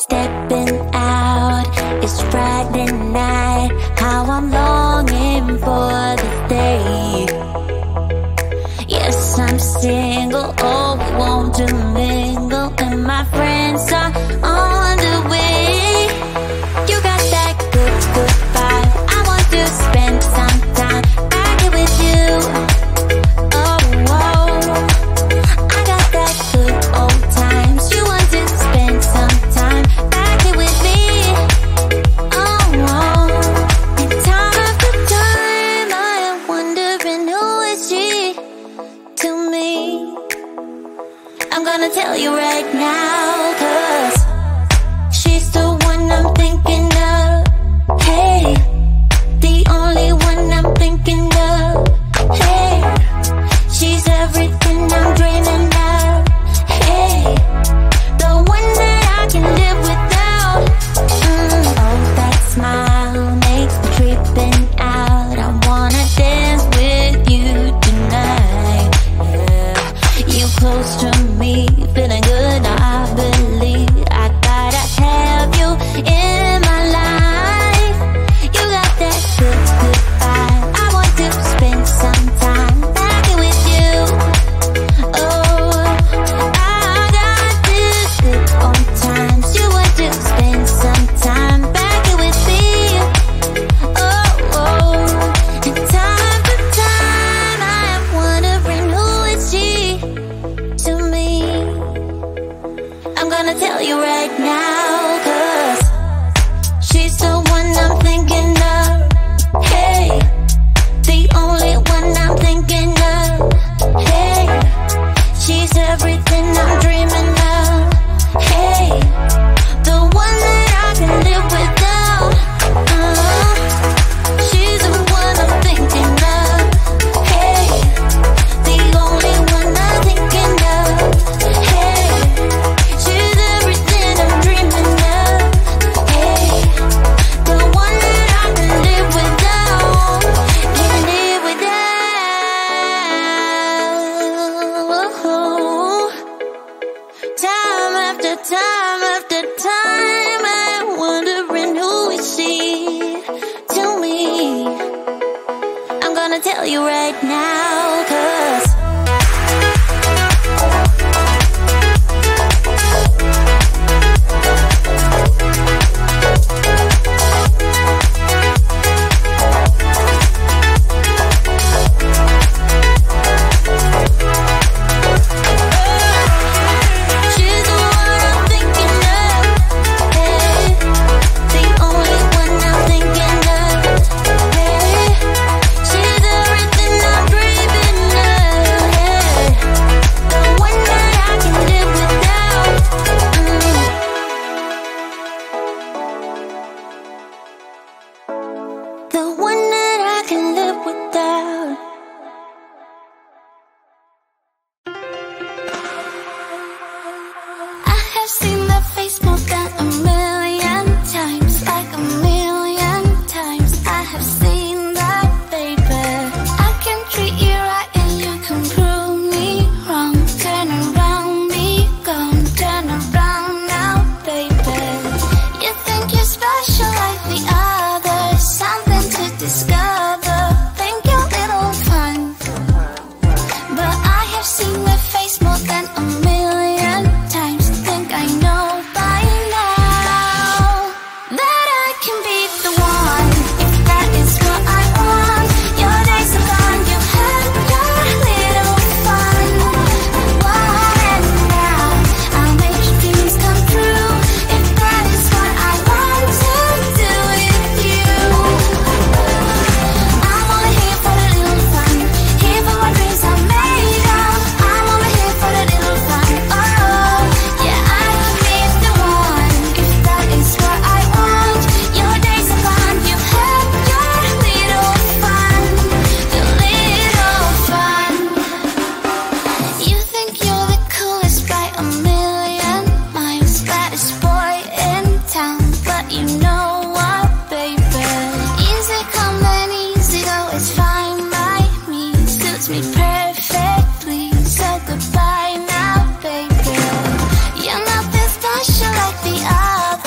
Stepping out, it's Friday night. How I'm longing for this day. Yes, I'm single, oh, we want to mingle, and my friends are on the way. You got that good, good vibe. I want to spend some time back here with you. Oh, whoa. I got that good old times. You want to spend some time back here with me. Oh, whoa. And time after time, I am wondering who is she to me. I'm gonna tell you right now, 'cause she's the one I'm thinking of. Hey, the only one I'm thinking of. Hey, she's everything I'm dreaming of. Hey, the one that I can live without. Oh, that smile makes me tripping out. I wanna dance with you tonight. Yeah, you close to me, feeling good. I believe I gotta have you in my life. You got that good, good vibe. I want to spend some time back here with you. Oh, I got this good old times. You want to spend some time back here with me. Oh, oh. And time after time, I am wondering who is she to me. I'm gonna tell you right now, 'cause she's the one I'm thinking of. Hey, the only one I'm thinking of. Hey, she's everything I'm dreaming of. Hey, the one that I can live without. She's the one I'm thinking of. Hey, the only one I'm thinking of. Hey, she's everything I'm dreaming of. Hey, the one that I can live without. Can live without. Time after time after time, I'm wondering who is she to me. I'm gonna tell you right now, 'cause she's the one I'm thinking of. Hey, the only one I'm thinking of. Hey, she's everything I'm dreaming of. Hey, the one that I can live without. The one that I can live without. I have seen that face more than a million times, like a million times. I have seen that, baby. I can treat you right and you can prove me wrong. Turn around, be gone, turn around now, baby. You think you're special like the others, something to discover. Think you're little fun, but I have seen that face more than a million times. Think I know by now that I can be the one, if that is what I want. Your days are gone, you had your little fun. Whoa, and now I'll make your dreams come true, if that is what I want to do with you. I'm only here for the little fun, here for what dreams are made of. I'm only here for the little fun. Oh, yeah, I can be the one, if that is what I want. Your days are gone, you had your little fun, your little fun. You think you're the coolest by a million miles, baddest boy in town, but you know what, baby? Easy come and easy go, it's fine by me, suits me perfectly. So goodbye now, baby. You're nothing special like the others.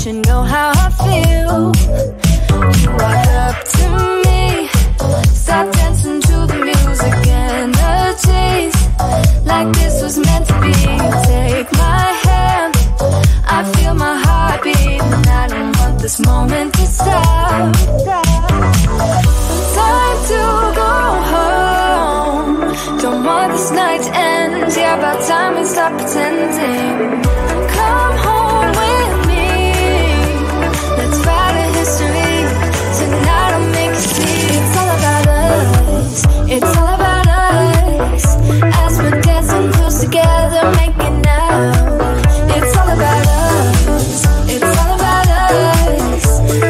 should know how I feel. You walk up to me, start dancing to the music and the chase, like this was meant to be. Take my hand, I feel my heart beat, and I don't want this moment to stop. Time to go home, don't want this night to end. Yeah, about time we stop pretending. Come home with me, let's write a history. Tonight I'll make you see. It's all about us, it's all about us. As we're dancing close together, making out. It's all about us, it's all about us.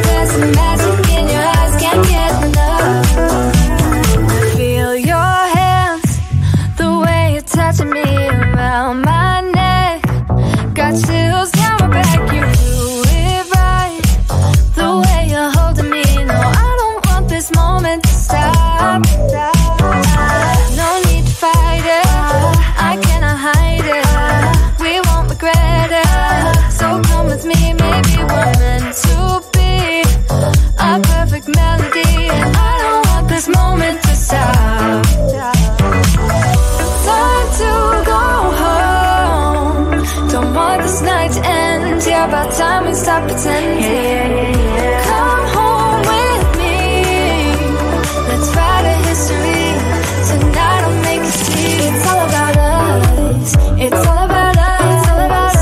There's some magic in your eyes, can't get enough. Feel your hands, the way you're touching me around my neck. Got chills down my back, you do it right. The way you're holding me, no, I don't want this moment to stop. No need to fight it, I cannot hide it. We won't regret it, so come with me. Maybe we're meant to be a perfect melody, and I don't want this moment to stop. Time to go home, don't want this night to end. Yeah, about time we stop pretending. Come home with me, let's write a history. Tonight I'll make you see. It's all about us, it's all about us, it's all about us.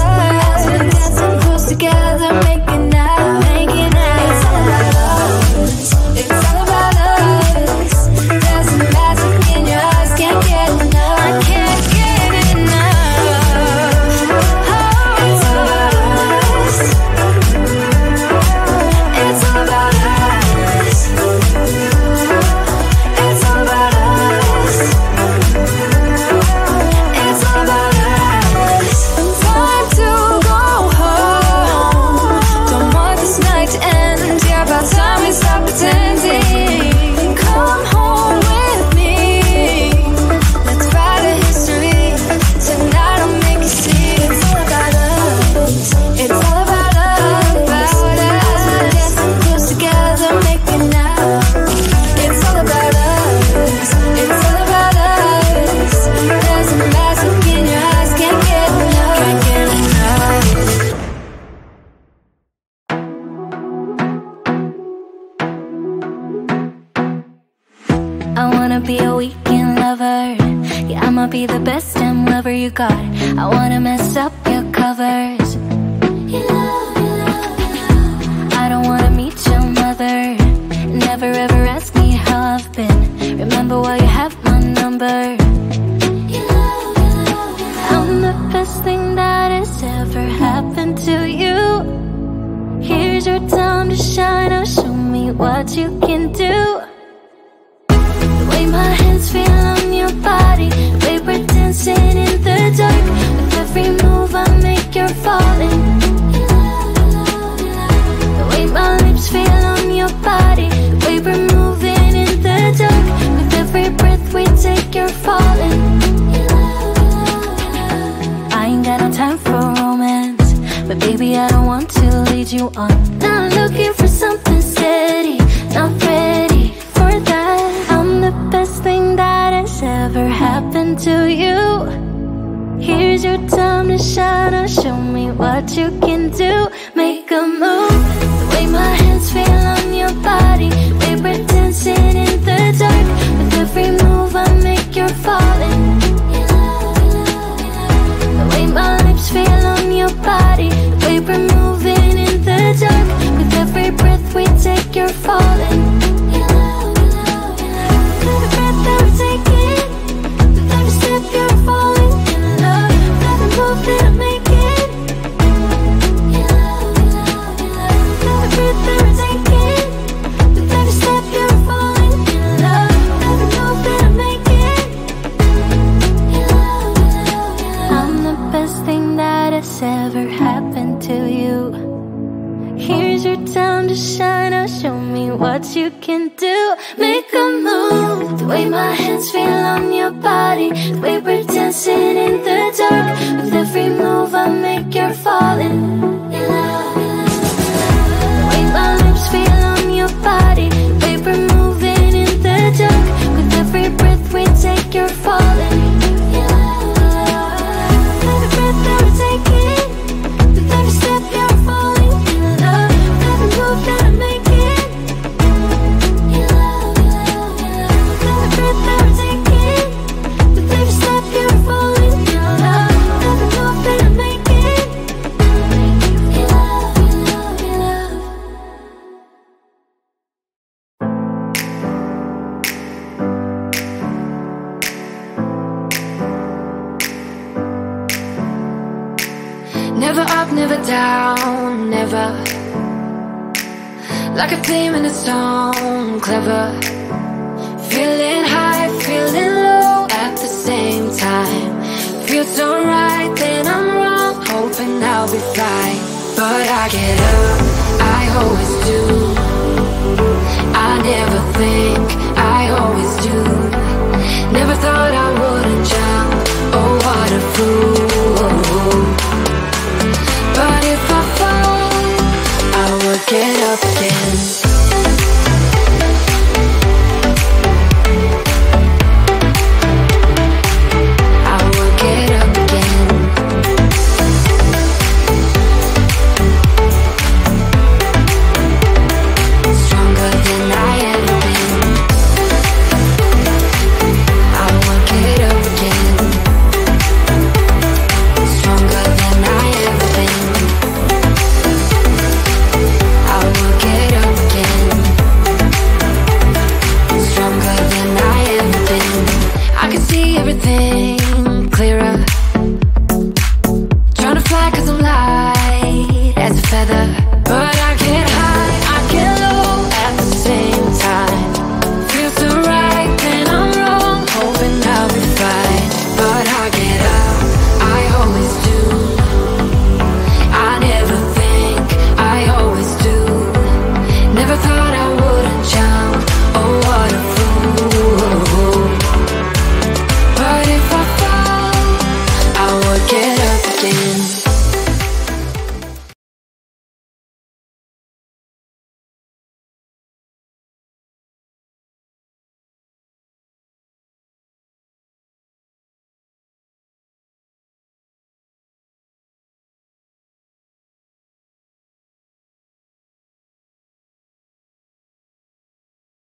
As we're dancing close together, making out, making out. It's all about us, it's all about us. There's some magic in your eyes, can't get enough. I can't get enough. Oh, it's all about us, it's all about us. It's all about us, it's all about us. Time to go home, don't want this night to end. Yeah, about time we stop pretending. Come home with me, let's write a history. Tonight I'll make you see. It's all about us, it's all about us, about us. We're dancing close together, making out. It's all about us, it's all about us. There's a magic in your eyes, can't get enough, can't get enough. I wanna be a weekend lover. Yeah, I'ma be the best damn lover you got. I wanna mess up your covers. I don't wanna meet your mother. Never ever ask me how I've been. Remember why you have my number. I'm the best thing that has ever happened to you. Here's your time to shine. Now show me what you can do. The way my hands feel on your body, the way we're dancing in the dark. With every move I make, you're falling. The way my lips feel on your body, the way we're moving in the dark. With every breath we take, you're falling. I ain't got no time for romance, but baby I don't want to lead you on. Not looking for something steady, not ready for that. I'm the best thing that has ever happened to you. Here's your time to shine. Now show me what you can do. Make a move. The way my hands feel on your body, the way we're dancing in the dark. With every move I make, you're falling. The way my lips feel on your body, the way we're moving in the dark. With every breath we take, you're falling. Every breath that we're taking, with every step you're falling in love. With every move that I'm making, every breath that we're taking, with every step you're falling in love. With every move that I'm making, I'm the best thing that has ever happened to you. Here's your time to shine. Now show me what you can do. Make a move. The way my hands feel on your body, the way we're dancing in the dark. With every move I make, you're falling. like a theme in a song, clever. Feeling high, feeling low at the same time. Feels so right, then I'm wrong, hoping I'll be fine. But I get up, I always do.